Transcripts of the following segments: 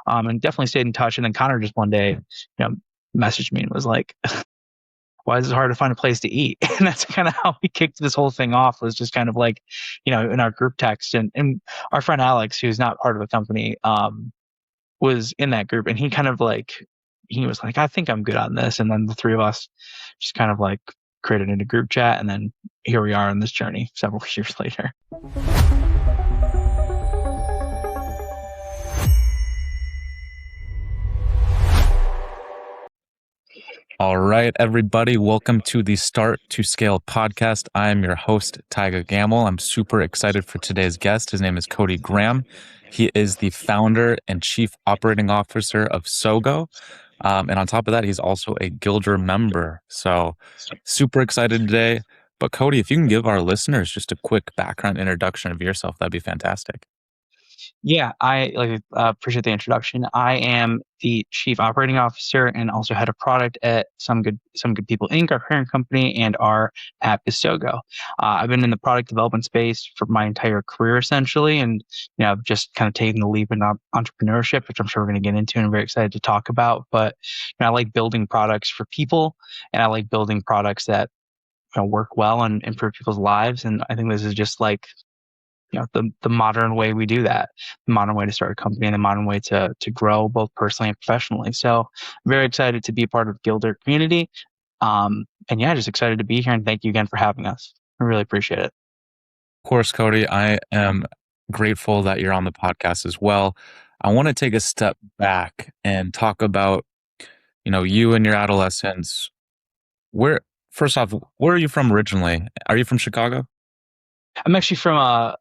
and definitely stayed in touch. And then Connor just one day, messaged me and was like, why is it hard to find a place to eat? And that's kind of how we kicked this whole thing off, was just kind of like, in our group text, and our friend Alex, who's not part of the company, was in that group, and he kind of like, he was like, I think I'm good on this. And then the three of us just kind of like created into group chat. And then here we are on this journey several years later. All right, everybody, welcome to the Start to Scale podcast. I am your host, Tyga Gamble. I'm super excited for today's guest. His name is Cody Graham. He is the founder and chief operating officer of SoGo. And on top of that, he's also a Gilder member. So super excited today. But Cody, if you can give our listeners just a quick background introduction of yourself, that'd be fantastic. Yeah, I appreciate the introduction. I am the chief operating officer and also head of product at Some Good People Inc., our parent company, and our app is SoGo. I've been in the product development space for my entire career, essentially, and I've just kind of taken the leap in entrepreneurship, which I'm sure we're going to get into and I'm very excited to talk about. But I like building products for people, and I like building products that work well and improve people's lives. And I think this is just like the modern way we do that, the modern way to start a company, and the modern way to grow both personally and professionally. So I'm very excited to be a part of the Gilder community. And yeah, just excited to be here, and thank you again for having us. I really appreciate it. Of course, Cody, I am grateful that you're on the podcast as well. I want to take a step back and talk about, you and your adolescence. First off, where are you from originally? Are you from Chicago? I'm actually from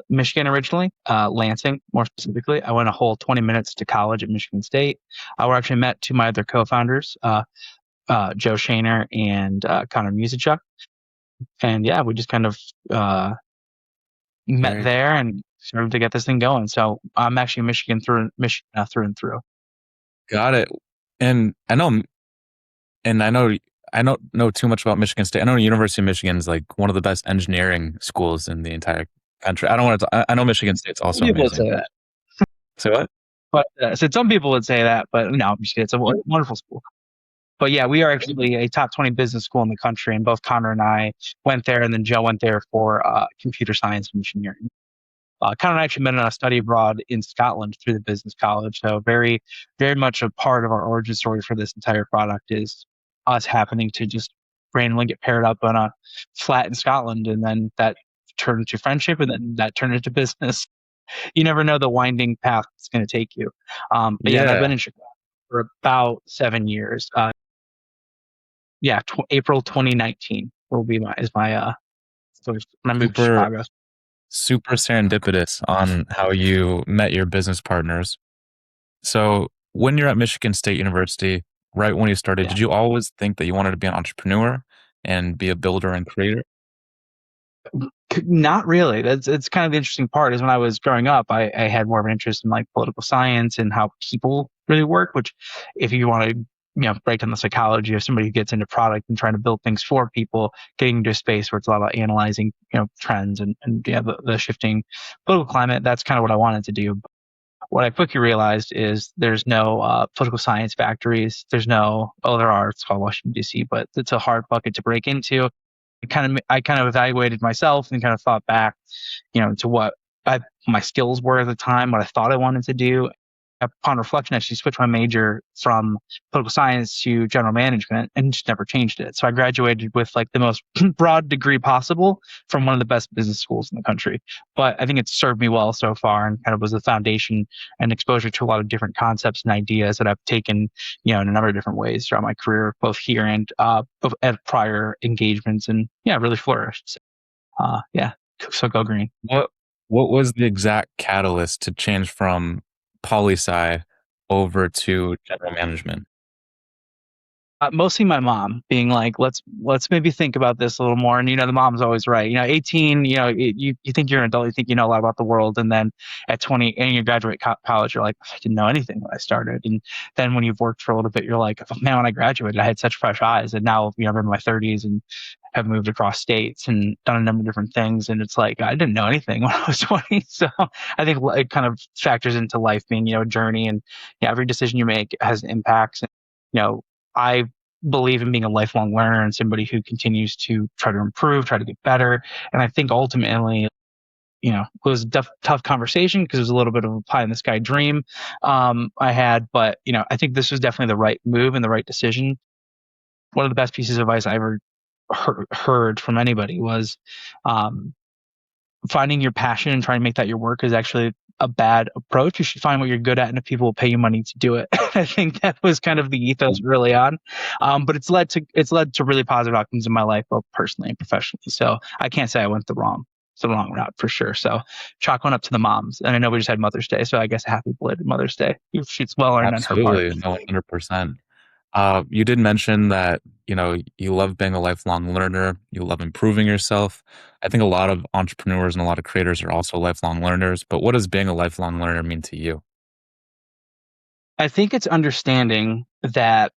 Michigan originally, Lansing, more specifically. I went a whole 20 minutes to college at Michigan State. I actually met two of my other co-founders, Joe Shaner and Connor Musachuk. And yeah, we just kind of met there and started to get this thing going. So I'm actually Michigan through and through. Got it. And I don't know too much about Michigan State. I know University of Michigan is like one of the best engineering schools in the entire country. I know Michigan State's also amazing. People would say that. Say what? But so some people would say that, but no, I'm just kidding. It's a wonderful school. But yeah, we are actually a top 20 business school in the country, and both Connor and I went there, and then Joe went there for computer science and engineering. Connor and I actually met on a study abroad in Scotland through the business college. So very, very much a part of our origin story for this entire product is us happening to just randomly get paired up on a flat in Scotland, and then that turned into friendship, and then that turned into business. You never know the winding path it's going to take you. But yeah, I've been in Chicago for about 7 years. April 2019 will be when I moved to Chicago. Super serendipitous on how you met your business partners. So when you're at Michigan State University, right when you started, did you always think that you wanted to be an entrepreneur and be a builder and creator? Not really. It's kind of the interesting part is when I was growing up, I had more of an interest in like political science and how people really work, which if you want to break down the psychology of somebody who gets into product and trying to build things for people, getting into a space where it's a lot about analyzing trends and the shifting political climate, that's kind of what I wanted to do. What I quickly realized is there's no political science factories. There are. It's called Washington, D.C., but it's a hard bucket to break into. I kind of evaluated myself and kind of thought back, to what my skills were at the time, what I thought I wanted to do. Upon reflection, I actually switched my major from political science to general management and just never changed it. So I graduated with like the most broad degree possible from one of the best business schools in the country. But I think it's served me well so far, and kind of was a foundation and exposure to a lot of different concepts and ideas that I've taken, in a number of different ways throughout my career, both here and at prior engagements, and really flourished. So go green. What was the exact catalyst to change from poli-sci over to general management? Mostly my mom being like, let's maybe think about this a little more. And, the mom's always right. 18, you think you're an adult, you think you know a lot about the world. And then at 20 and you graduate college, you're like, I didn't know anything when I started. And then when you've worked for a little bit, you're like, oh, man, when I graduated, I had such fresh eyes. And now, I'm in my 30s and have moved across states and done a number of different things. And it's like, I didn't know anything when I was 20. So I think it kind of factors into life being, a journey, and every decision you make has impacts. And, I believe in being a lifelong learner and somebody who continues to try to improve, try to get better. And I think ultimately, it was a tough conversation because it was a little bit of a pie in the sky dream I had. But, I think this was definitely the right move and the right decision. One of the best pieces of advice I ever heard from anybody was finding your passion and trying to make that your work is actually a bad approach. You should find what you're good at, and if people will pay you money to do it. I think that was kind of the ethos early on, but it's led to really positive outcomes in my life, both personally and professionally. So I can't say I went the wrong route for sure. So chalk one up to the moms, and I know we just had Mother's Day, so I guess a happy belated Mother's Day. She's well earned on her part. Absolutely, no, 100%. You did mention that, you love being a lifelong learner, you love improving yourself. I think a lot of entrepreneurs and a lot of creators are also lifelong learners, but what does being a lifelong learner mean to you? I think it's understanding that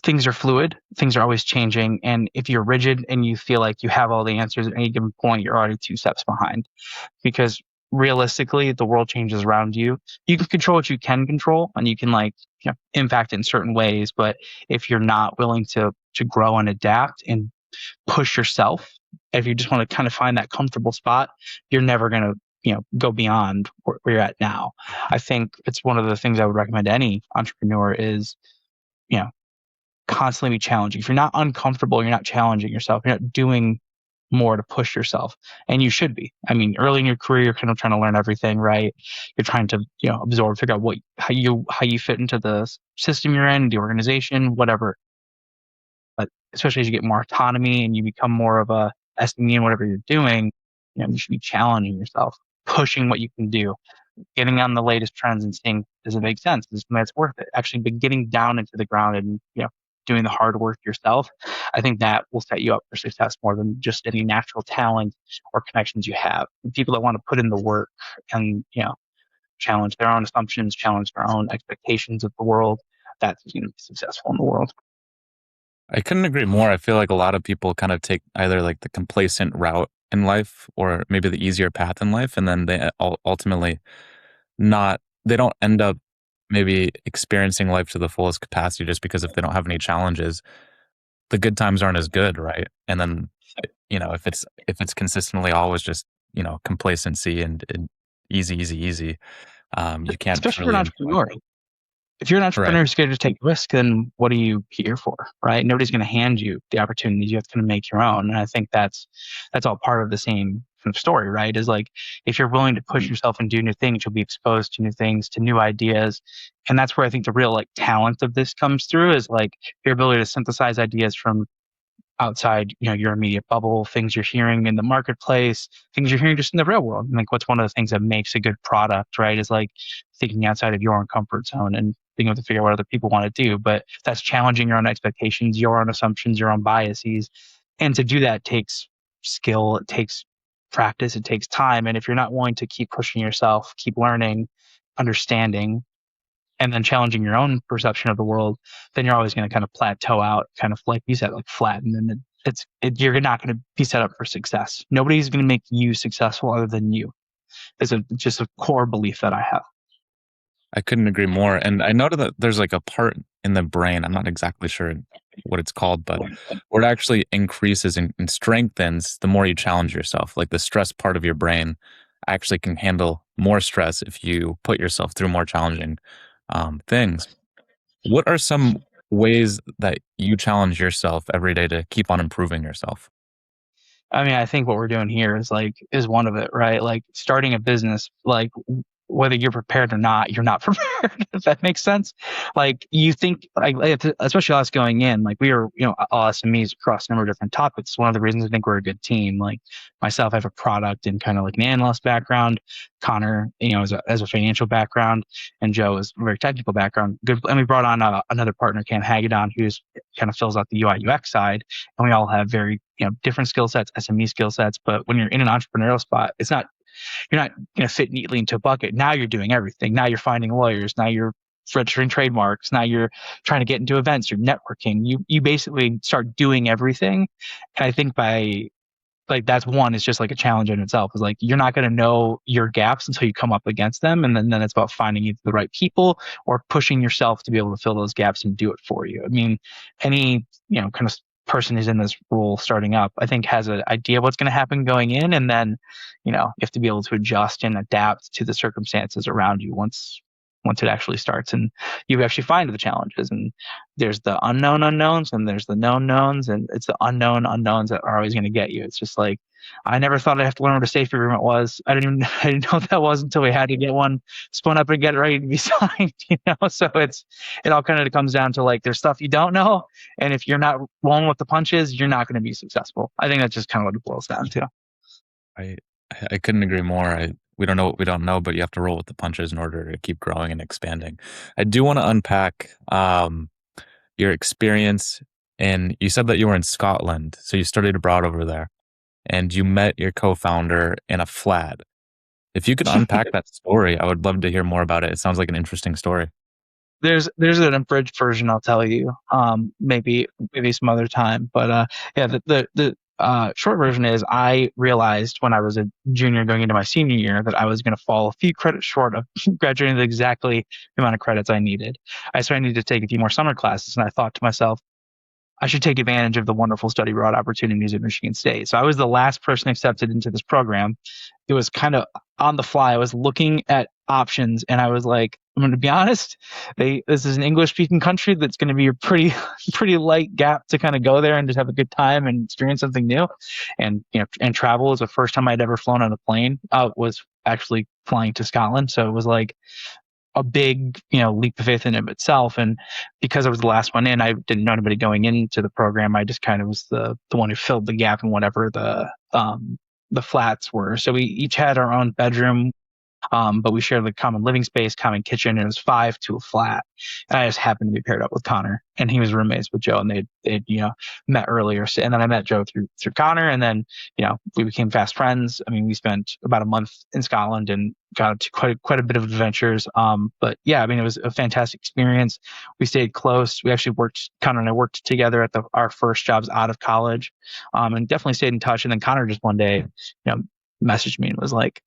things are fluid, things are always changing. And if you're rigid and you feel like you have all the answers at any given point, you're already 2 steps behind. Because realistically, the world changes around you. You can control what you can control, and you can impact it in certain ways. But if you're not willing to grow and adapt and push yourself, if you just want to kind of find that comfortable spot, you're never going to go beyond where you're at now. I think it's one of the things I would recommend to any entrepreneur is, constantly be challenging. If you're not uncomfortable, you're not challenging yourself, you're not doing more to push yourself. And you should be. I mean, early in your career, you're kind of trying to learn everything, right? You're trying to, absorb, figure out how you fit into the system you're in, the organization, whatever. But especially as you get more autonomy and you become more of a SME in whatever you're doing, you should be challenging yourself, pushing what you can do, getting on the latest trends and seeing, does it make sense? Is it's worth it? Actually, but getting down into the ground and doing the hard work yourself, I think that will set you up for success more than just any natural talent or connections you have. And people that want to put in the work and challenge their own assumptions, challenge their own expectations of the world, that's be successful in the world. I couldn't agree more. I feel like a lot of people kind of take either like the complacent route in life or maybe the easier path in life, and then they ultimately they don't end up maybe experiencing life to the fullest capacity just because if they don't have any challenges, the good times aren't as good, right? And then, if it's consistently always just, complacency and easy, easy, easy, you can't Especially for an really enjoy entrepreneur. it. If you're an Right. entrepreneur who's scared to take risk, then what are you here for, right? Nobody's going to hand you the opportunities. You have to kind of make your own. And I think that's all part of the same kind of story, right? Is like, if you're willing to push yourself and do new things, you'll be exposed to new things, to new ideas. And that's where I think the real talent of this comes through, is your ability to synthesize ideas from outside, your immediate bubble, things you're hearing in the marketplace, things you're hearing just in the real world. And what's one of the things that makes a good product, right, is thinking outside of your own comfort zone and being able to figure out what other people want to do. But that's challenging your own expectations, your own assumptions, your own biases. And to do that takes skill, it takes practice, it takes time. And if you're not willing to keep pushing yourself, keep learning, understanding, and then challenging your own perception of the world, then you're always going to kind of plateau out, kind of like you said, flatten, and you're not going to be set up for success. Nobody's going to make you successful other than you. It's just a core belief that I have. I couldn't agree more. And I noted that there's like a part in the brain, I'm not exactly sure what it's called, but where it actually increases and strengthens the more you challenge yourself. Like the stress part of your brain actually can handle more stress if you put yourself through more challenging things. What are some ways that you challenge yourself every day to keep on improving yourself? I mean, I think what we're doing here is one of it, right? Like starting a business, whether you're prepared or not, you're not prepared. If that makes sense. You think, especially us going in, we are, all SMEs across a number of different topics. One of the reasons I think we're a good team. Like myself, I have a product and kind of an analyst background. Connor, as a financial background, and Joe is a very technical background. Good, and we brought on another partner, Cam Hagedon, who's kind of fills out the UI UX side, and we all have very different skill sets, SME skill sets. But when you're in an entrepreneurial spot, you're not going to fit neatly into a bucket. Now you're doing everything. Now you're finding lawyers. Now you're registering trademarks. Now you're trying to get into events, you're networking. You basically start doing everything. And I think by like that's one is just like a challenge in itself. Is like you're not going to know your gaps until you come up against them, and then it's about finding either the right people or pushing yourself to be able to fill those gaps and do it for you. I mean, any kind of person who's in this role starting up, I think, has an idea of what's going to happen going in, and then you have to be able to adjust and adapt to the circumstances around you once it actually starts, and you actually find the challenges. And there's the unknown unknowns and there's the known knowns, and it's the unknown unknowns that are always going to get you. It's just like, I never thought I'd have to learn what a safety agreement was. I didn't know what that was until we had to get one spun up and get it ready to be signed. So it all kind of comes down to like, there's stuff you don't know, and if you're not rolling with the punches, you're not going to be successful. I think that's just kind of what it boils down to. I couldn't agree more. We don't know what we don't know, but you have to roll with the punches in order to keep growing and expanding. I do want to unpack your experience. And you said that you were in Scotland, so you studied abroad over there, and you met your co-founder in a flat. If you could unpack that story, I would love to hear more about it. It sounds like an interesting story. There's an abridged version I'll tell you, maybe some other time. But yeah, the short version is I realized when I was a junior going into my senior year that I was going to fall a few credits short of graduating with exactly the amount of credits I needed. So I needed to take a few more summer classes, and I thought to myself, I should take advantage of the wonderful study abroad opportunities at Michigan State. So I was the last person accepted into this program. It was kind of on the fly. I was looking at options, and I was like, I'm going to be honest, this is an English-speaking country that's going to be a pretty light gap to kind of go there and just have a good time and experience something new. And and travel was the first time I'd ever flown on a plane. Was actually flying to Scotland, so it was like a big leap of faith in itself. And because I was the last one in, I didn't know anybody going into the program. I just kind of was the one who filled the gap in whatever the flats were. So we each had our own bedroom, but we shared the common living space, common kitchen, and it was 5 to a flat. And I just happened to be paired up with Connor, and he was roommates with Joe, and they'd met earlier. And then I met Joe through Connor, and then we became fast friends. I mean, we spent about a month in Scotland and got into quite a bit of adventures. But yeah, I mean, it was a fantastic experience. We stayed close. We actually Connor and I worked together at our first jobs out of college, and definitely stayed in touch. And then Connor just one day, messaged me and was like,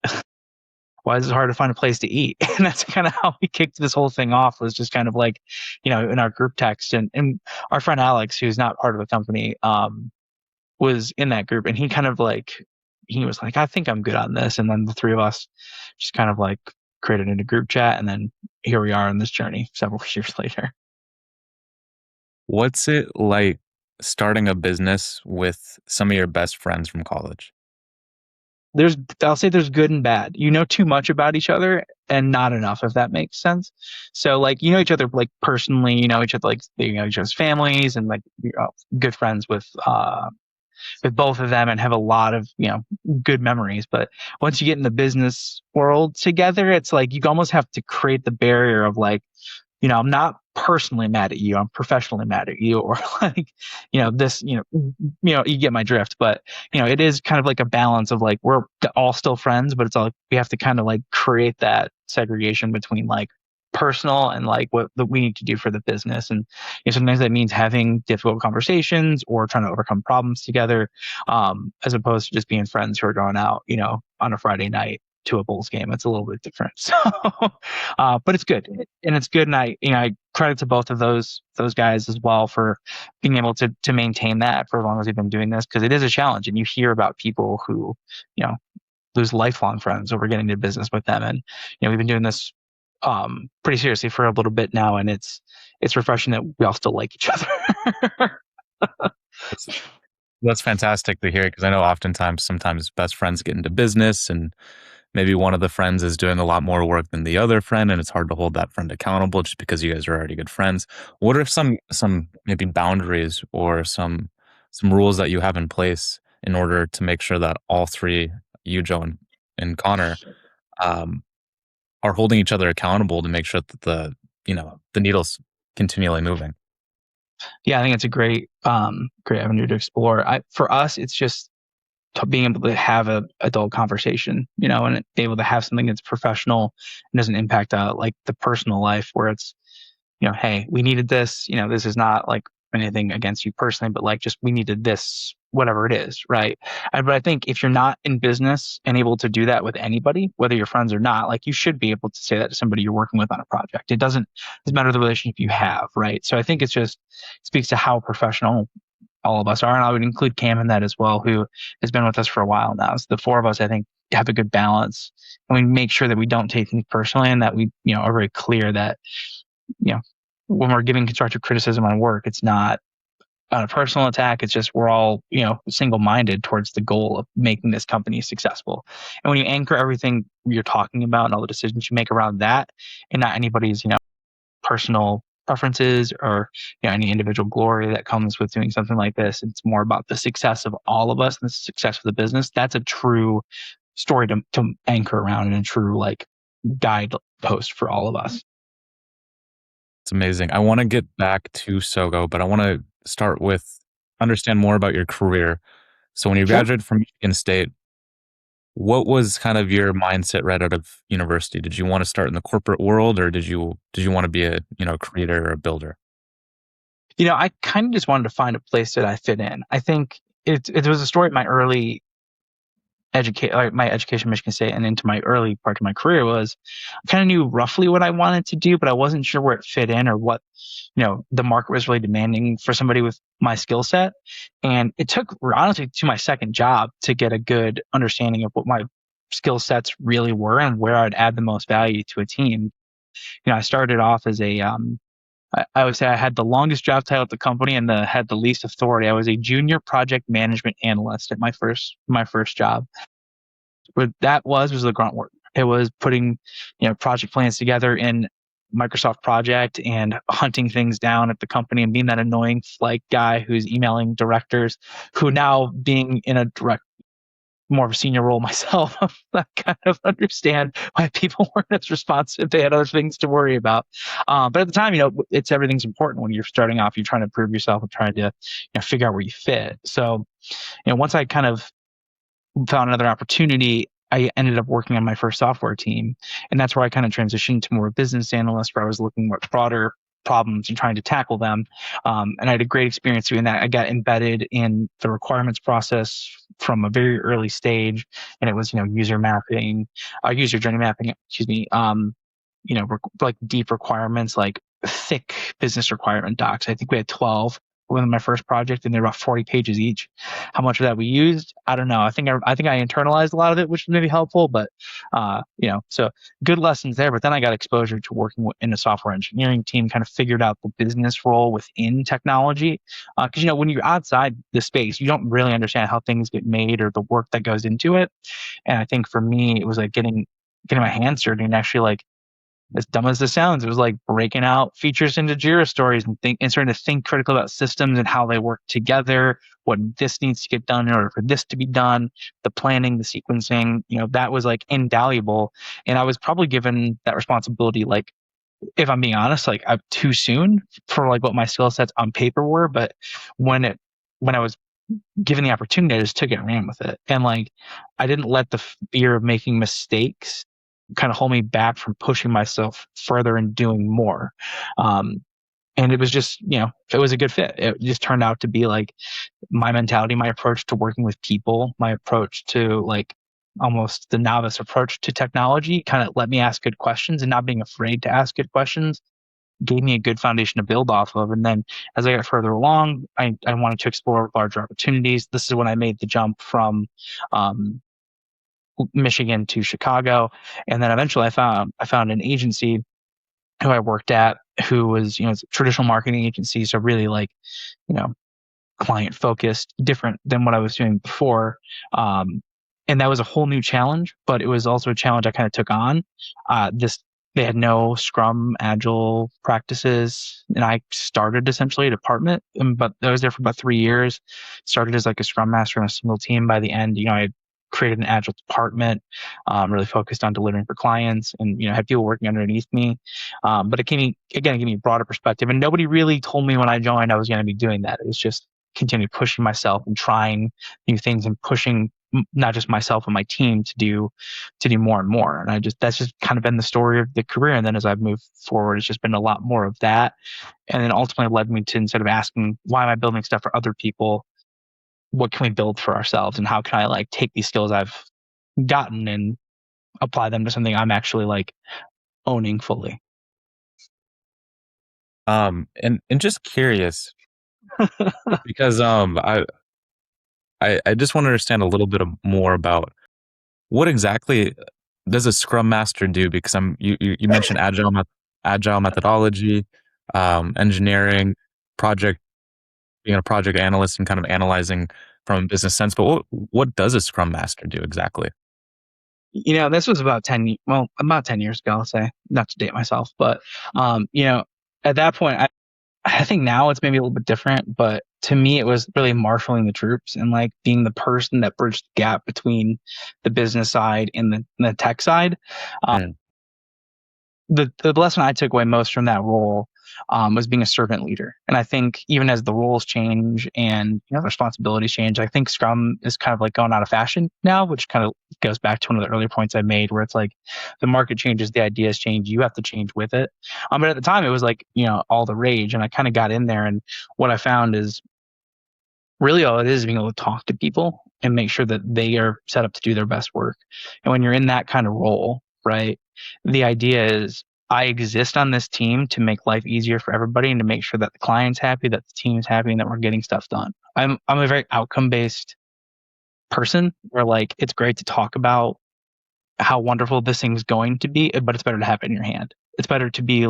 why is it hard to find a place to eat? And that's kind of how we kicked this whole thing off, was just kind of like, in our group text. And our friend Alex, who's not part of the company, was in that group. And he kind of like, he was like, I think I'm good on this. And then the three of us just kind of like created a group chat. And then here we are on this journey several years later. What's it like starting a business with some of your best friends from college? I'll say there's good and bad. You know too much about each other and not enough, if that makes sense. So like, each other like personally, each other, like, each other's families, and like you're good friends with both of them and have a lot of, good memories. But once you get in the business world together, it's like you almost have to create the barrier of like, I'm not personally mad at you, I'm professionally mad at you, or like, this, you get my drift. But, it is kind of like a balance of like, we're all still friends, but it's all, we have to kind of like create that segregation between like personal and like what we need to do for the business. And sometimes that means having difficult conversations or trying to overcome problems together, as opposed to just being friends who are going out, on a Friday night to a Bulls game. It's a little bit different. So, but it's good, and it's good. And I credit to both of those guys as well for being able to maintain that for as long as they've been doing this, because it is a challenge. And you hear about people who, lose lifelong friends over getting into business with them. And, we've been doing this pretty seriously for a little bit now, and it's refreshing that we all still like each other. That's fantastic to hear, because I know sometimes best friends get into business, and maybe one of the friends is doing a lot more work than the other friend, and it's hard to hold that friend accountable just because you guys are already good friends. What are some maybe boundaries or some rules that you have in place in order to make sure that all three, you, Joe, and Connor, are holding each other accountable to make sure that the needle's continually moving? Yeah, I think it's a great avenue to explore. For us, it's just being able to have a adult conversation, and be able to have something that's professional and doesn't impact like the personal life, where it's hey, we needed this. This is not like anything against you personally, but like just we needed this, whatever it is, right? But I think if you're not in business and able to do that with anybody, whether you're friends or not, like you should be able to say that to somebody you're working with on a project. Doesn't matter the relationship you have, right? So I think it speaks to how professional all of us are. And I would include Cam in that as well, who has been with us for a while now. So the four of us, I think, have a good balance. And we make sure that we don't take things personally and that we, are very clear that, when we're giving constructive criticism on work, it's not a personal attack. It's just we're all, single-minded towards the goal of making this company successful. And when you anchor everything you're talking about and all the decisions you make around that and not anybody's, personal preferences or any individual glory that comes with doing something like this. It's more about the success of all of us and the success of the business. That's a true story to anchor around and a true like guide post for all of us. It's amazing. I want to get back to SoGo, but I want to start with understand more about your career. So when you Sure. graduated from Michigan State, what was kind of your mindset right out of university? Did you want to start in the corporate world, or did you want to be a creator or a builder? I kind of just wanted to find a place that I fit in. I think it was a story of my early my education at Michigan State and into my early part of my career was I kind of knew roughly what I wanted to do, but I wasn't sure where it fit in or what, the market was really demanding for somebody with my skill set. And it took honestly to my second job to get a good understanding of what my skill sets really were and where I'd add the most value to a team. I started off as I would say I had the longest job title at the company and had the least authority. I was a junior project management analyst at my first job. What that was the grunt work. It was putting, project plans together in Microsoft Project and hunting things down at the company and being that annoying like guy who's emailing directors who now being in a more of a senior role myself, I kind of understand why people weren't as responsive. They had other things to worry about. But at the time, everything's important when you're starting off. You're trying to prove yourself and trying to figure out where you fit. So, once I kind of found another opportunity, I ended up working on my first software team. And that's where I kind of transitioned to more business analyst, where I was looking at broader problems and trying to tackle them. And I had a great experience doing that. I got embedded in the requirements process from a very early stage. And it was, user journey mapping, excuse me, like deep requirements, like thick business requirement docs. I think we had 12 within my first project, and they're about 40 pages each. How much of that we used, I don't know. I think I internalized a lot of it, which was maybe helpful, but so good lessons there. But then I got exposure to working in a software engineering team, kind of figured out the business role within technology. Because when you're outside the space, you don't really understand how things get made or the work that goes into it. And I think for me, it was like getting my hands dirty and actually like, as dumb as this sounds, it was like breaking out features into Jira stories and starting to think critically about systems and how they work together, what this needs to get done in order for this to be done, the planning, the sequencing, that was like invaluable. And I was probably given that responsibility, like, if I'm being honest, like too soon for like what my skill sets on paper were. But when I was given the opportunity, I just took it and ran with it. And like, I didn't let the fear of making mistakes kind of hold me back from pushing myself further and doing more. And it was just, it was a good fit. It just turned out to be like my mentality, my approach to working with people, my approach to like almost the novice approach to technology kind of let me ask good questions, and not being afraid to ask good questions gave me a good foundation to build off of. And then as I got further along, I wanted to explore larger opportunities. This is when I made the jump from Michigan to Chicago. And then eventually I found an agency who I worked at, who was, it's a traditional marketing agency. So really like, client focused, different than what I was doing before. And that was a whole new challenge, but it was also a challenge I kind of took on. They had no Scrum, Agile practices, and I started essentially a department. But I was there for about 3 years. Started as like a Scrum master on a single team. By the end, I had created an Agile department, really focused on delivering for clients, and had people working underneath me. But it gave me a broader perspective, and nobody really told me when I joined I was going to be doing that. It was just continue pushing myself and trying new things and pushing not just myself and my team to do more and more. And that's just kind of been the story of the career. And then as I've moved forward, it's just been a lot more of that. And then ultimately led me to, instead of asking, why am I building stuff for other people? What can we build for ourselves? And how can I like take these skills I've gotten and apply them to something I'm actually like owning fully? And just curious because I just want to understand a little bit more about what exactly does a Scrum Master do? Because you mentioned agile methodology, engineering, project being a project analyst and kind of analyzing from a business sense. But what does a Scrum Master do exactly? This was about about 10 years ago, I'll say, not to date myself, but, at that point, I think now it's maybe a little bit different, but to me, it was really marshaling the troops and like being the person that bridged the gap between the business side and the tech side. Um, Mm. the lesson I took away most from that role was being a servant leader. And I think even as the roles change and the responsibilities change, I think Scrum is kind of like going out of fashion now, which kind of goes back to one of the earlier points I made, where it's like the market changes, the ideas change, you have to change with it. But at the time, it was like all the rage, and I kind of got in there, and what I found is really all it is being able to talk to people and make sure that they are set up to do their best work. And when you're in that kind of role, right, the idea is I exist on this team to make life easier for everybody and to make sure that the client's happy, that the team is happy, and that we're getting stuff done. I'm a very outcome based person where like it's great to talk about how wonderful this thing's going to be, but it's better to have it in your hand. It's better to be,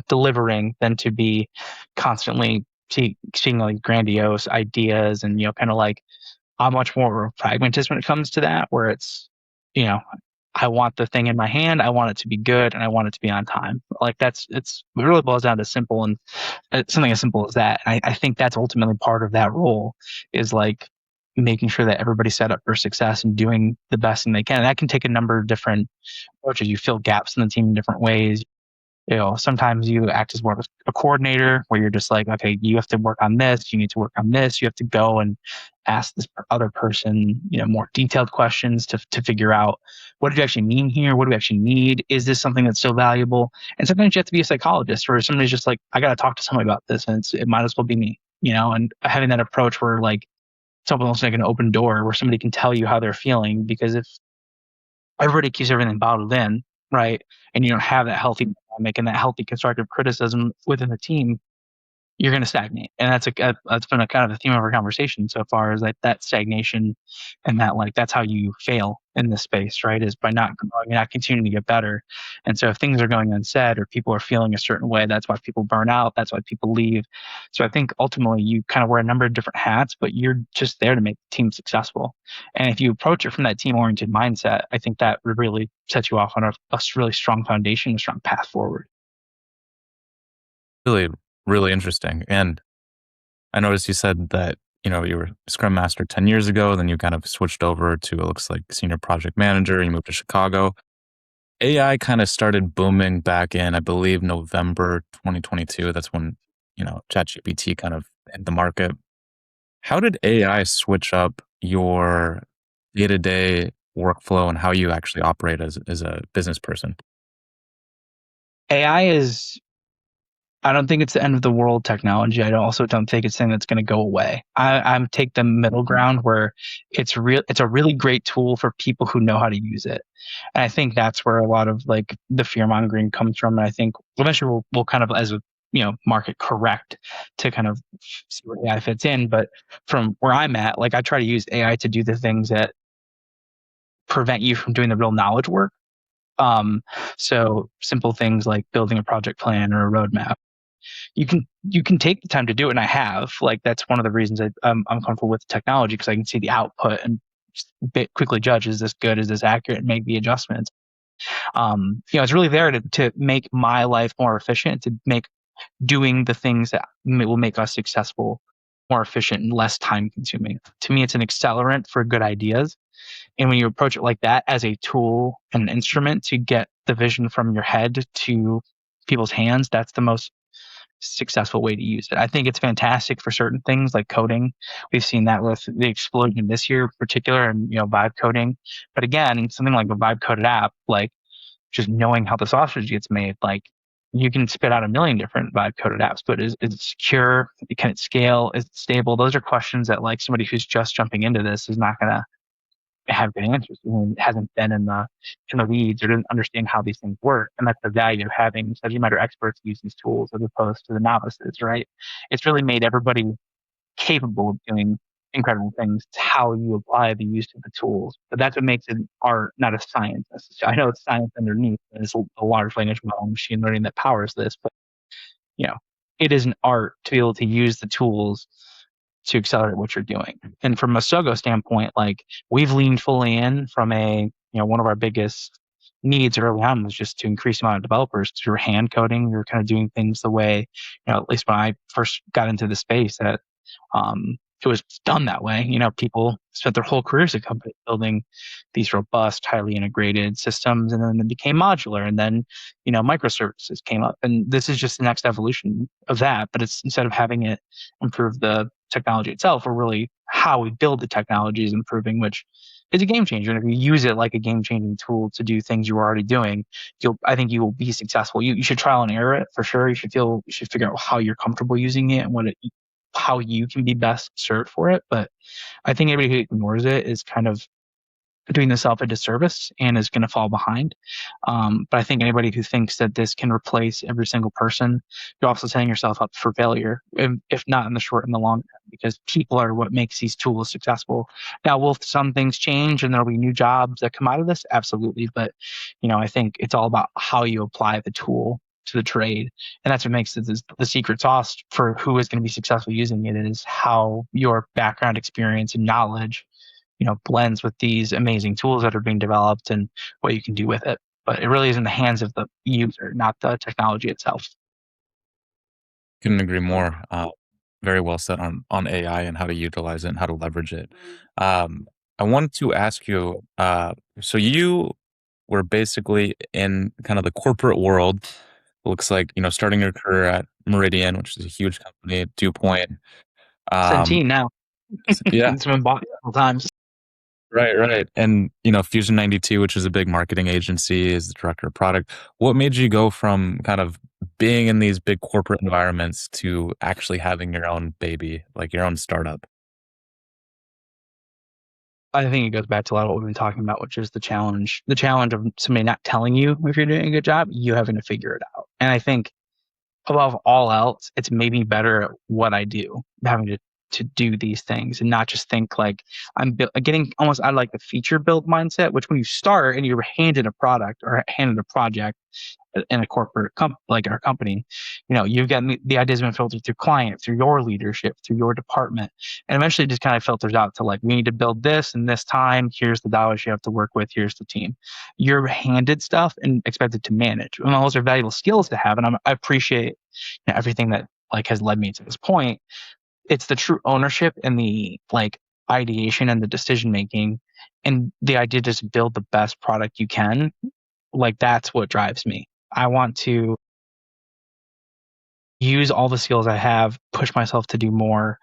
delivering than to be constantly seeing like grandiose ideas and, kind of like I'm much more of a pragmatist when it comes to that, where it's, you know, I want the thing in my hand, I want it to be good, and I want it to be on time. Like it really boils down to simple and something as simple as that. I think that's ultimately part of that role is like making sure that everybody's set up for success and doing the best thing they can. And that can take a number of different approaches. You fill gaps in the team in different ways. Sometimes you act as more of a coordinator where you're just like, okay, you have to work on this, you need to work on this, you have to go and ask this other person, more detailed questions to figure out what do you actually mean here? What do we actually need? Is this something that's so valuable? And sometimes you have to be a psychologist where somebody's just like, I got to talk to somebody about this, and it might as well be me, and having that approach where like someone else like an open door where somebody can tell you how they're feeling, because if everybody keeps everything bottled in, right? And you don't have that healthy dynamic and that healthy constructive criticism within the team, you're going to stagnate. And that's been a kind of a theme of our conversation so far, is that stagnation, and that like that's how you fail in this space, right? Is by not growing and not continuing to get better. And so if things are going unsaid or people are feeling a certain way, that's why people burn out. That's why people leave. So I think ultimately you kind of wear a number of different hats, but you're just there to make the team successful. And if you approach it from that team oriented mindset, I think that would really set you off on a really strong foundation, a strong path forward. Really, really interesting. And I noticed you said that, you were Scrum Master 10 years ago, then you kind of switched over to, it looks like, Senior Project Manager, you moved to Chicago. AI kind of started booming back in, I believe, November 2022. That's when, ChatGPT kind of hit the market. How did AI switch up your day-to-day workflow and how you actually operate as a business person? AI is I don't think it's the end of the world technology. Also don't think it's something that's going to go away. I'm take the middle ground where it's a really great tool for people who know how to use it. And I think that's where a lot of like the fear mongering comes from. And I think eventually we'll kind of, as a market, correct to kind of see where AI fits in. But from where I'm at, like I try to use AI to do the things that prevent you from doing the real knowledge work. Um, so simple things like building a project plan or a roadmap, you can take the time to do it, and I have. Like that's one of the reasons I'm comfortable with technology, because I can see the output and quickly judge, is this good, is this accurate, and make the adjustments. It's really there to make my life more efficient, to make doing the things that will make us successful more efficient and less time consuming. To me, it's an accelerant for good ideas. And when you approach it like that, as a tool and an instrument to get the vision from your head to people's hands, that's the most successful way to use it. I think it's fantastic for certain things like coding. We've seen that with the explosion this year in particular, and vibe coding. But again, something like a vibe coded app, like just knowing how the sausage gets made, like you can spit out a million different vibe coded apps, but is it secure? Can it scale? Is it stable? Those are questions that like somebody who's just jumping into this is not going to have good answers and hasn't been in the weeds or doesn't understand how these things work. And that's the value of having subject matter experts use these tools as opposed to the novices, right? It's really made everybody capable of doing incredible things. It's how you apply the use of the tools. But that's what makes it art, not a science necessarily. I know it's science underneath, and it's a large language model and machine learning that powers this, but you know, it is an art to be able to use the tools to accelerate what you're doing. And from a SoGo standpoint, like we've leaned fully in from one of our biggest needs early on was just to increase the amount of developers through hand coding. We were kind of doing things the way, at least when I first got into the space that it was done that way. People spent their whole careers at companies building these robust, highly integrated systems, and then they became modular, and then microservices came up, and this is just the next evolution of that. But it's instead of having it improve the technology itself, or really how we build the technology is improving, which is a game changer. And if you use it like a game changing tool to do things you're already doing, I think you will be successful. You should trial and error it for sure. You should figure out how you're comfortable using it and how you can be best served for it. But I think anybody who ignores it is kind of doing themselves a disservice and is going to fall behind. But I think anybody who thinks that this can replace every single person, you're also setting yourself up for failure, if not in the short and the long term, because people are what makes these tools successful. Now, will some things change and there'll be new jobs that come out of this? Absolutely. But, I think it's all about how you apply the tool to the trade. And that's what makes it the secret sauce for who is going to be successful using it is how your background experience and knowledge blends with these amazing tools that are being developed and what you can do with it. But it really is in the hands of the user, not the technology itself. Couldn't agree more. Very well said on AI and how to utilize it and how to leverage it. I wanted to ask you, so you were basically in kind of the corporate world. Looks like, starting your career at Meridian, which is a huge company, DuPont. Um, Centene now. yeah, It's been bought several times. right, right. And, Fusion 92, which is a big marketing agency, is the director of product. What made you go from kind of being in these big corporate environments to actually having your own baby, like your own startup? I think it goes back to a lot of what we've been talking about, which is the challenge. The challenge of somebody not telling you if you're doing a good job, you having to figure it out. And I think above all else, it's made me better at what I do, having to do these things and not just think like getting almost out of like the feature build mindset, which when you start and you're handed a product or handed a project in a corporate like our company, you've got the ideas been filtered through client, through your leadership, through your department, and eventually it just kind of filters out to like, we need to build this in this time. Here's the dollars you have to work with. Here's the team. You're handed stuff and expected to manage. And those are valuable skills to have. And I appreciate everything that like has led me to this point. It's the true ownership and the like ideation and the decision making and the idea to just build the best product you can. Like that's what drives me. I want to use all the skills I have, push myself to do more,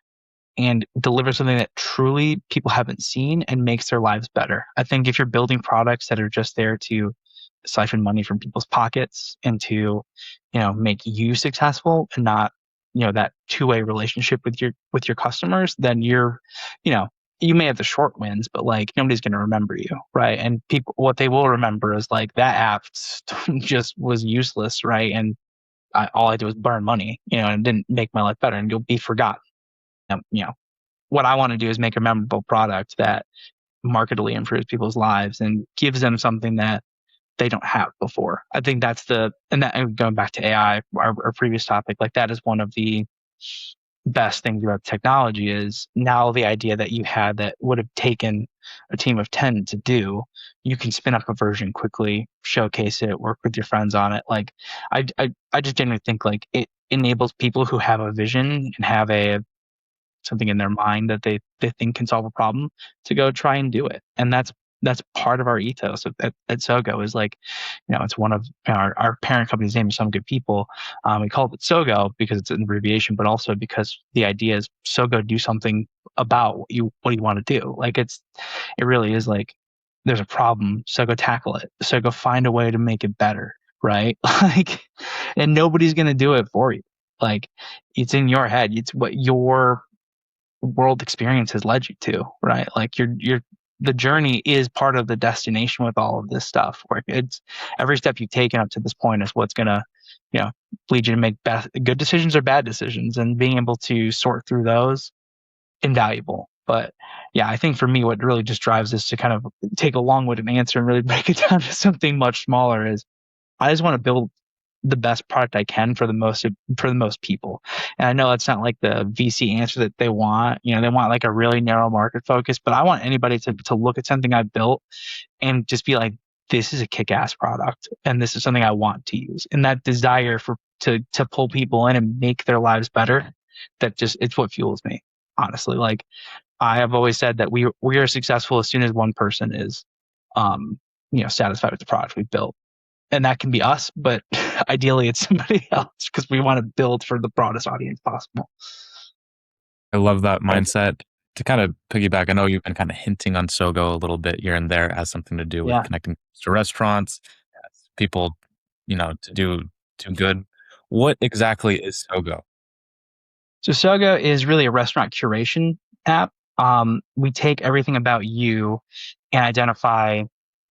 and deliver something that truly people haven't seen and makes their lives better. I think if you're building products that are just there to siphon money from people's pockets and to, make you successful and not, that two-way relationship with your customers, then you know, you may have the short wins, but like nobody's going to remember you, right? And people, what they will remember is like that app just was useless, right? And all I did was burn money, and it didn't make my life better, and you'll be forgotten. What I want to do is make a memorable product that markedly improves people's lives and gives them something that they don't have before. I think and going back to AI, our previous topic, like that is one of the best things about technology is now the idea that you had that would have taken a team of 10 to do, you can spin up a version quickly, showcase it, work with your friends on it. Like I just genuinely think like it enables people who have a vision and have something in their mind that they think can solve a problem to go try and do it. And that's that's part of our ethos at SoGo is like, it's one of our parent company's name is Some Good People. We call it SoGo because it's an abbreviation, but also because the idea is SoGo do something about what you want to do. Like it really is like there's a problem, so go tackle it. So go find a way to make it better, right? Like, and nobody's gonna do it for you. Like, it's in your head. It's what your world experience has led you to, right? Like the journey is part of the destination with all of this stuff. Where it's every step you've taken up to this point is what's gonna, you know, lead you to make good decisions or bad decisions, and being able to sort through those invaluable. But yeah, I think for me, what really just drives this to kind of take a long-winded answer and really break it down to something much smaller is I just want to build the best product I can for the most people. And I know it's not like the VC answer that they want. They want like a really narrow market focus, but I want anybody to look at something I built and just be like, this is a kick-ass product and this is something I want to use. And that desire to pull people in and make their lives better, it's what fuels me, honestly. Like I have always said that we are successful as soon as one person is satisfied with the product we built. And that can be us, but ideally it's somebody else because we want to build for the broadest audience possible. I love that Right. mindset. To kind of piggyback, I know you've been kind of hinting on SoGo a little bit here and there. It has something to do with Yeah. connecting to restaurants, people, to do good. What exactly is SoGo? So Sogo is really a restaurant curation app. We take everything about you and identify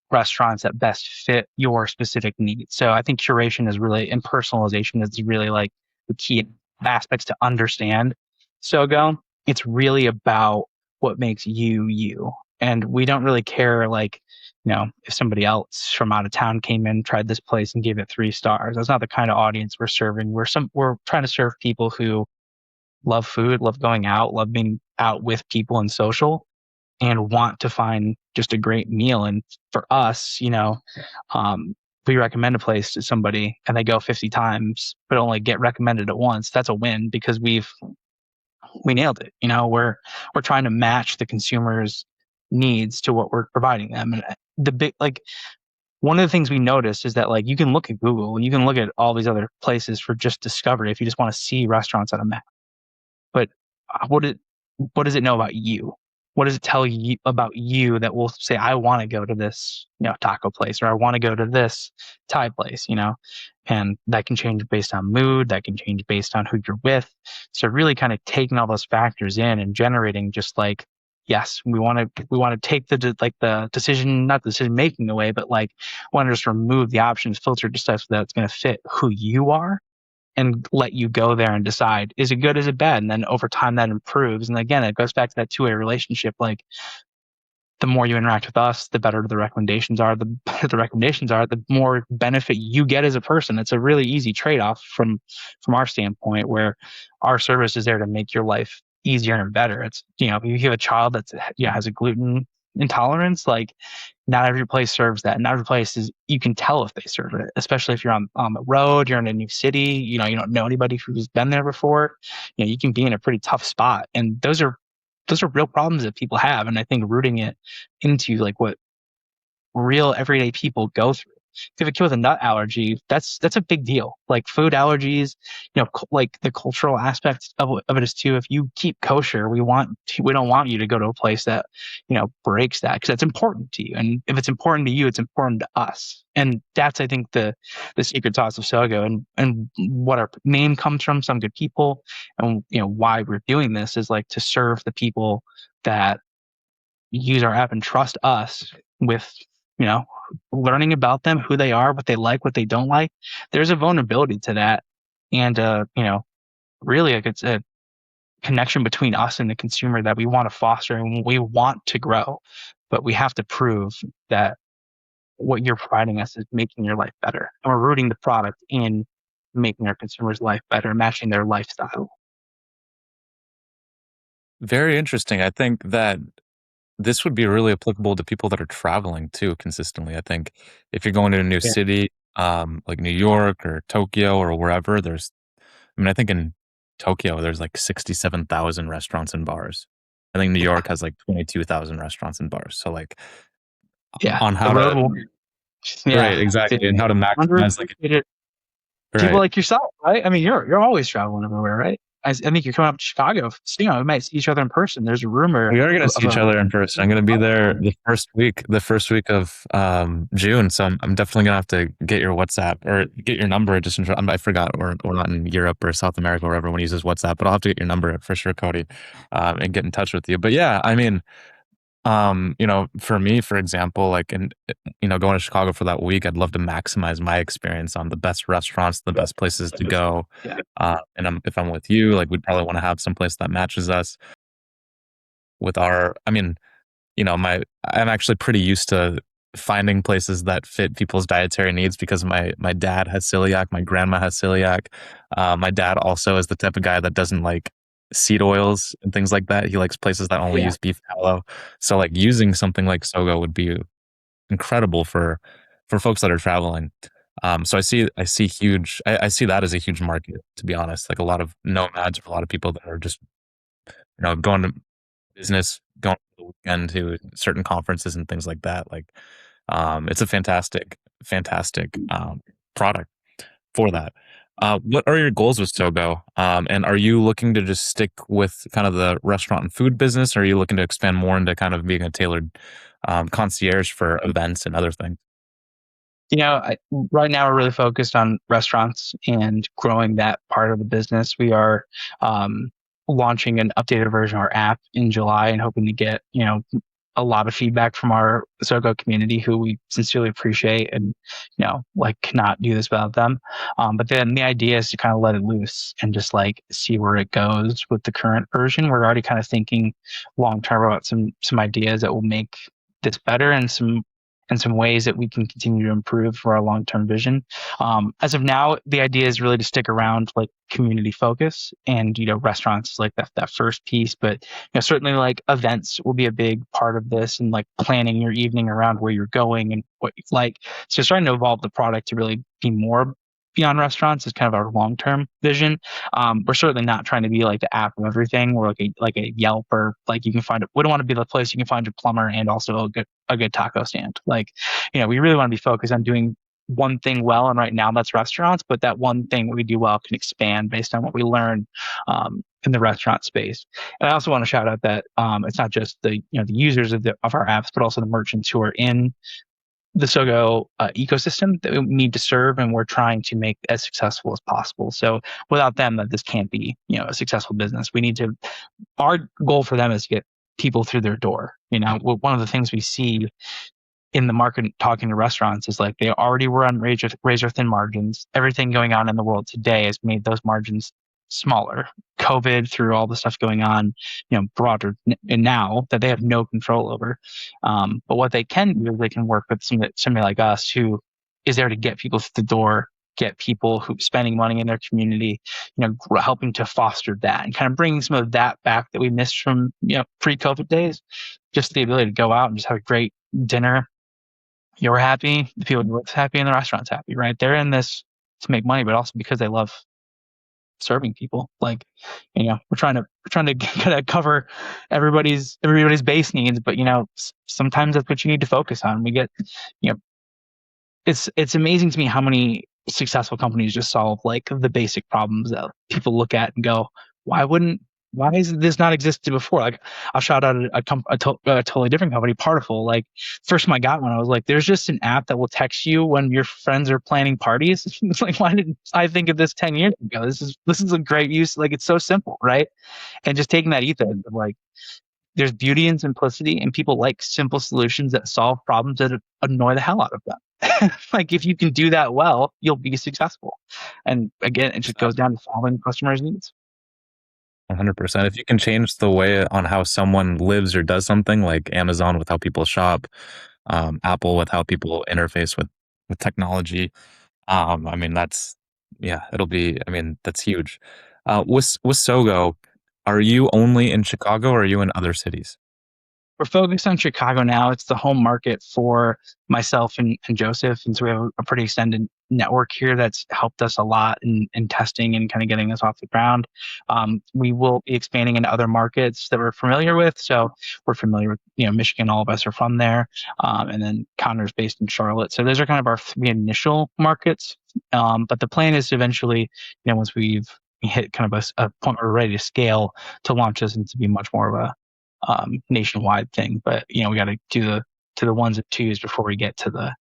restaurants that best fit your specific needs. So I think curation is really, and personalization is really like the key aspects to understand Sogo. It's really about what makes you you. And we don't really care like, if somebody else from out of town came in, tried this place and gave it 3 stars. That's not the kind of audience we're serving. We're trying to serve people who love food, love going out, love being out with people and social, and want to find just a great meal. And for us, we recommend a place to somebody and they go 50 times, but only get recommended at once. That's a win because we nailed it. We're trying to match the consumer's needs to what we're providing them. And the big, like, one of the things we noticed is that like you can look at Google, you can look at all these other places for just discovery if you just want to see restaurants on a map. But what it what does it know about you? What does it tell you about you that will say, I want to go to this, taco place, or I want to go to this Thai place. And that can change based on mood, that can change based on who you're with. So really kind of taking all those factors in and generating just like, yes, we want to take the decision, not the decision making away, but like want to just remove the options, filter just stuff that's going to fit who you are and let you go there and decide, is it good, is it bad? And then over time that improves. And again, it goes back to that two-way relationship. Like the more you interact with us, the better the recommendations are, the better the recommendations are, the more benefit you get as a person. It's a really easy trade-off from our standpoint, where our service is there to make your life easier and better. It's, if you have a child that's, has a gluten intolerance, like not every place serves that. Not every place is, you can tell if they serve it, especially if you're on the road, you're in a new city, you don't know anybody who's been there before. You can be in a pretty tough spot. And those are real problems that people have. And I think rooting it into like what real everyday people go through. If you have a kid with a nut allergy, that's a big deal. Like food allergies, like the cultural aspect of it is too. If you keep kosher, we don't want you to go to a place that, breaks that, because that's important to you. And if it's important to you, it's important to us. And that's, I think, the secret sauce of Sogo, and what our name comes from, Some Good People, and why we're doing this is like to serve the people that use our app and trust us with, you know, learning about them, who they are, what they like, what they don't like. There's a vulnerability to that. And, really, like, it's a connection between us and the consumer that we want to foster and we want to grow. But we have to prove that what you're providing us is making your life better. And we're rooting the product in making our consumers' life better, matching their lifestyle. Very interesting. I think that this would be really applicable to people that are traveling too consistently. I think if you're going to a new Yeah. city, like New York or Tokyo or wherever, I think in Tokyo, there's like 67,000 restaurants and bars. I think New York has like 22,000 restaurants and bars. So like Yeah, on the how road to, will. right, Yeah, exactly, and how to maximize like, underappreciated people right. like yourself, right? I mean, you're always traveling everywhere, right? I think you're coming up to Chicago. So, we might see each other in person. There's a rumor We are going to of see each a. other in person. I'm going to be there the first week of June. So I'm definitely going to have to get your WhatsApp or get your number. I forgot, we're not in Europe or South America or wherever when he uses WhatsApp, but I'll have to get your number for sure, Cody, and get in touch with you. But yeah, I mean, for me, for example, like, going to Chicago for that week, I'd love to maximize my experience on the best restaurants, the best places to go. Yeah, If I'm with you, like, we'd probably want to have some place that matches us with our, I mean, I'm actually pretty used to finding places that fit people's dietary needs because my dad has celiac, my grandma has celiac. My dad also is the type of guy that doesn't like seed oils and things like that. He likes places that only yeah, use beef tallow. So like using something like SoGo would be incredible for folks that are traveling. So I see that as a huge market, to be honest. Like a lot of nomads or a lot of people that are just going to business, going for the weekend to certain conferences and things like that. Like, it's a fantastic product for that. What are your goals with Sogo? And are you looking to just stick with kind of the restaurant and food business, or are you looking to expand more into kind of being a tailored concierge for events and other things? Right now we're really focused on restaurants and growing that part of the business. We are um, launching an updated version of our app in July and hoping to get, a lot of feedback from our Zogo community who we sincerely appreciate and, like cannot do this without them. But then the idea is to kind of let it loose and just like see where it goes with the current version. We're already kind of thinking long term about some ideas that will make this better and some ways that we can continue to improve for our long-term vision. As of now, the idea is really to stick around like community focus and, restaurants like that first piece, but, certainly like events will be a big part of this and like planning your evening around where you're going and what you like. So starting to evolve the product to really be more beyond restaurants is kind of our long-term vision. We're certainly not trying to be like the app of everything. We're like a Yelp or like you can find it. We don't want to be the place you can find a plumber and also a good taco stand. Like, we really want to be focused on doing one thing well. And right now that's restaurants, but that one thing we do well can expand based on what we learn in the restaurant space. And I also want to shout out that it's not just the users of our apps, but also the merchants who are in the Sogo ecosystem that we need to serve, and we're trying to make as successful as possible. So without them, that this can't be a successful business. We need to. Our goal for them is to get people through their door. One of the things we see in the market talking to restaurants is like they already were on razor thin margins. Everything going on in the world today has made those margins smaller. COVID, through all the stuff going on, broader and now that they have no control over. But what they can do is they can work with somebody like us who is there to get people through the door, get people who spending money in their community, helping to foster that and kind of bringing some of that back that we missed from pre-COVID days. Just the ability to go out and just have a great dinner. You're happy, the people you're with happy, and the restaurant's happy, right? They're in this to make money, but also because they love serving people. Like, we're trying to kind of cover everybody's base needs, but sometimes that's what you need to focus on. We get, you know, it's amazing to me how many successful companies just solve like the basic problems that people look at and go, why wouldn't why has this not existed before? Like, I'll shout out a totally different company, Partiful. Like, first time I got one, I was like, there's just an app that will text you when your friends are planning parties. It's like, why didn't I think of this 10 years ago? This is a great use. Like, it's so simple, right? And just taking that ethos of like, there's beauty in simplicity, and people like simple solutions that solve problems that annoy the hell out of them. Like, if you can do that well, you'll be successful. And again, it just goes down to solving customers' needs. 100%. If you can change the way on how someone lives or does something, like Amazon with how people shop, Apple with how people interface with technology, I mean, yeah, I mean, that's huge. With Sogo, are you only in Chicago or are you in other cities? we're focused on Chicago now. It's the home market for myself and Joseph. And so we have a pretty extended network here that's helped us a lot in testing and kind of getting us off the ground. We will be expanding into other markets that we're familiar with. So we're familiar with, Michigan, all of us are from there. And then Connor's based in Charlotte. So those are kind of our three initial markets. But the plan is to eventually, once we've hit kind of a point where we're ready to scale, to launch this into be much more of a nationwide thing. But we got to do the ones and twos before we get to the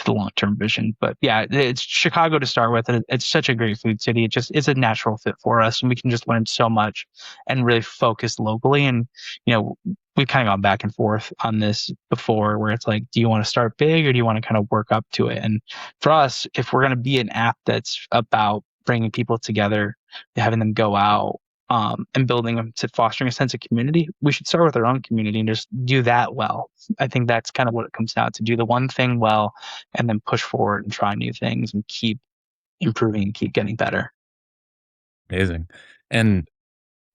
long term vision. But yeah, it's Chicago to start with. And it's such a great food city. It's a natural fit for us, and we can just learn so much and really focus locally. And we've kind of gone back and forth on this before, where it's like, do you want to start big or do you want to kind of work up to it? And for us, if we're going to be an app that's about bringing people together, having them go out, and building them to fostering a sense of community, we should start with our own community and just do that well. I think that's kind of what it comes down to: do the one thing well, and then push forward and try new things and keep improving and keep getting better. Amazing. And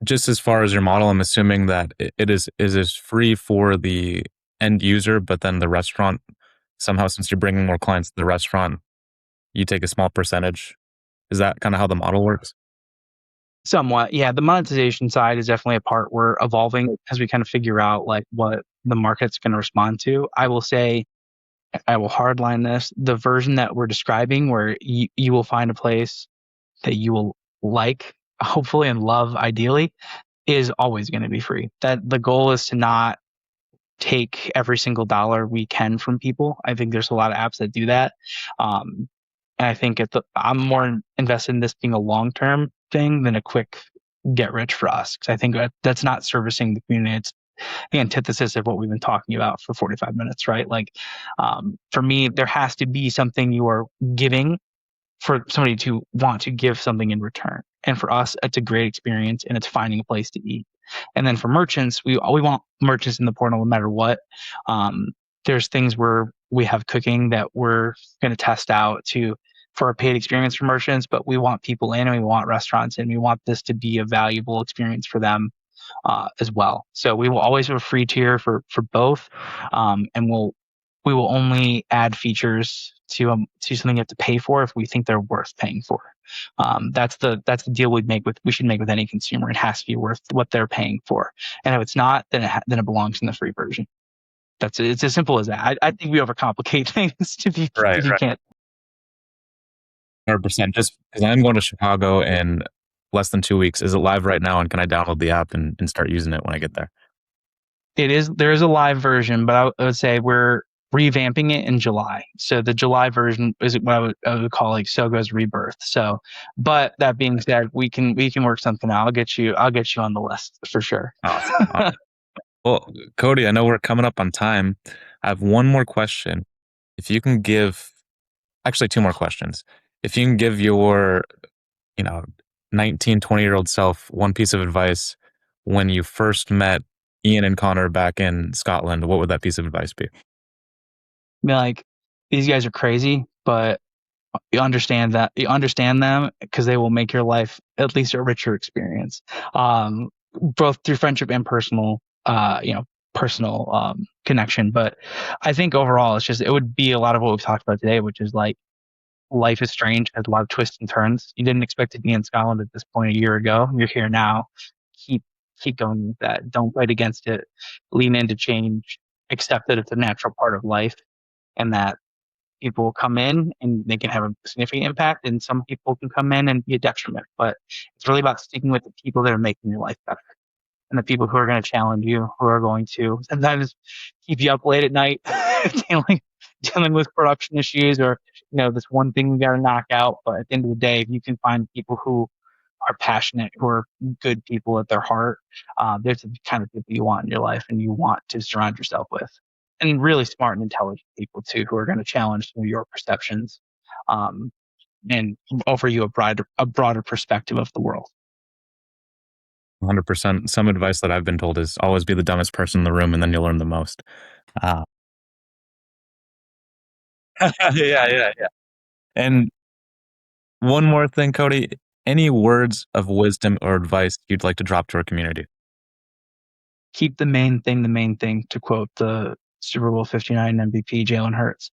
just as far as your model, I'm assuming that it is free for the end user, but then the restaurant, somehow, since you're bringing more clients to the restaurant, you take a small percentage. Is that kind of how the model works? Somewhat, yeah. The monetization side is definitely a part we're evolving as we kind of figure out like what the market's going to respond to. I will say, I will hardline this: the version that we're describing, where you will find a place that you will like, hopefully, and love, ideally, is always going to be free. That the goal is to not take every single dollar we can from people. I think there's a lot of apps that do that. And I think I'm more invested in this being a long term thing than a quick get rich for us, because I think that's not servicing the community. It's the antithesis of what we've been talking about for 45 minutes, right? Like, for me, there has to be something you are giving for somebody to want to give something in return. And for us, it's a great experience, and it's finding a place to eat. And then for merchants, we want merchants in the portal no matter what. There's things where we have cooking that we're going to test out for a paid experience for merchants, but we want people in and we want restaurants in. We want this to be a valuable experience for them as well. So we will always have a free tier for both, and we will only add features to something you have to pay for if we think they're worth paying for. That's the deal we should make with any consumer. It has to be worth what they're paying for, and if it's not, then it belongs in the free version. It's as simple as that. I think we overcomplicate things Right, if you right. can't. 100%. Just because I'm going to Chicago in less than 2 weeks. Is it live right now? And can I download the app and start using it when I get there? There is a live version, but I would say we're revamping it in July. So the July version is what I would call like SoGo's rebirth. So, but that being said, we can work something out. I'll get you on the list for sure. Awesome. Awesome. Well, Cody, I know we're coming up on time. I have one more question. If you can give, actually, two more questions. If you can give your, you know, 19, 20-year-old self one piece of advice when you first met Ian and Connor back in Scotland, what would that piece of advice be? Be like, these guys are crazy, but you understand them because they will make your life at least a richer experience, both through friendship and personal connection. But I think overall, it would be a lot of what we've talked about today, which is like, life is strange, has a lot of twists and turns. You didn't expect to be in Scotland at this point a year ago. You're here now. Keep keep going with that. Don't fight against it. Lean into change. Accept that it's a natural part of life, and that people will come in and they can have a significant impact, and some people can come in and be a detriment. But it's really about sticking with the people that are making your life better, and the people who are going to challenge you, who are going to sometimes keep you up late at night, dealing dealing with production issues, or this one thing we got to knock out. But at the end of the day, if you can find people who are passionate, who are good people at their heart, there's the kind of people you want in your life and you want to surround yourself with. And really smart and intelligent people too, who are going to challenge some of your perceptions, um, and offer you a broader perspective of the world. 100%. Some advice that I've been told is always be the dumbest person in the room and then you'll learn the most. Uh, yeah, yeah, yeah. And one more thing, Cody, any words of wisdom or advice you'd like to drop to our community? keep the main thing, to quote the Super Bowl 59 MVP Jalen Hurts.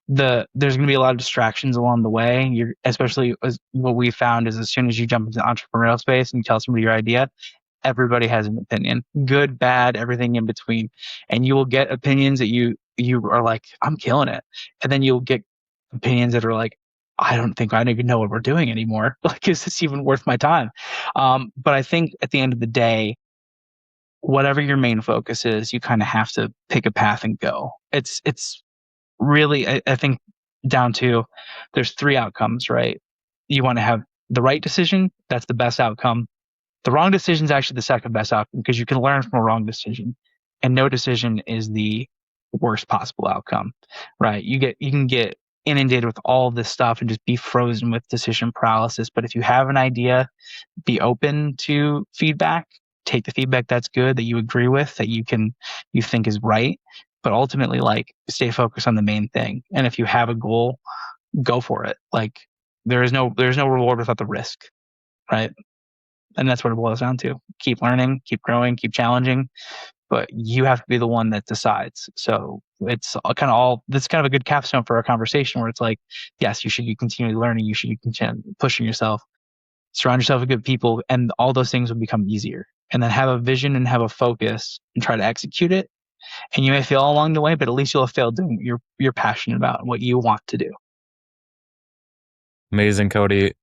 There's going to be a lot of distractions along the way. Especially as what we found is as soon as you jump into the entrepreneurial space and you tell somebody your idea, everybody has an opinion, good, bad, everything in between. And you will get opinions that you are like, I'm killing it. And then you'll get opinions that are like, I don't think I even know what we're doing anymore. Like, is this even worth my time? But I think at the end of the day, whatever your main focus is, you kind of have to pick a path and go. It's really, I think, down to there's three outcomes, right? You want to have the right decision, that's the best outcome. The wrong decision is actually the second best outcome because you can learn from a wrong decision, and no decision is the worst possible outcome, right? You can get inundated with all this stuff and just be frozen with decision paralysis. But if you have an idea, be open to feedback, take the feedback that's good, that you agree with, that you think is right, but ultimately, like, stay focused on the main thing. And if you have a goal, go for it. Like, there's no reward without the risk, right? And that's what it boils down to. Keep learning, keep growing, keep challenging, but you have to be the one that decides. So it's that's kind of a good capstone for our conversation, where it's like, yes, you should be continually learning, you should be pushing yourself, surround yourself with good people, and all those things will become easier. And then have a vision and have a focus and try to execute it. And you may fail along the way, but at least you'll have failed doing what you're passionate about, what you want to do. Amazing, Cody.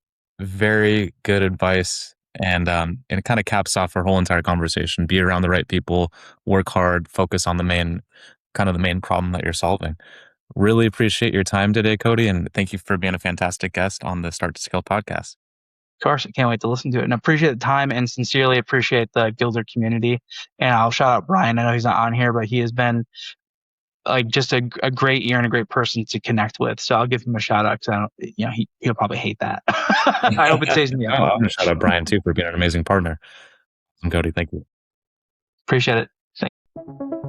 Very good advice. And it kind of caps off our whole entire conversation. Be around the right people, work hard, focus on the main problem that you're solving. Really appreciate your time today, Cody, and thank you for being a fantastic guest on the Start to Scale podcast. Of course, I can't wait to listen to it, and appreciate the time, and sincerely appreciate the Gilder community. And I'll shout out Brian. I know he's not on here, but he has been like just a great ear and a great person to connect with. So I'll give him a shout out because he'll probably hate that. I hope it stays in the I'm going to shout out Brian too for being an amazing partner. And Cody, thank you. Appreciate it. Thank you.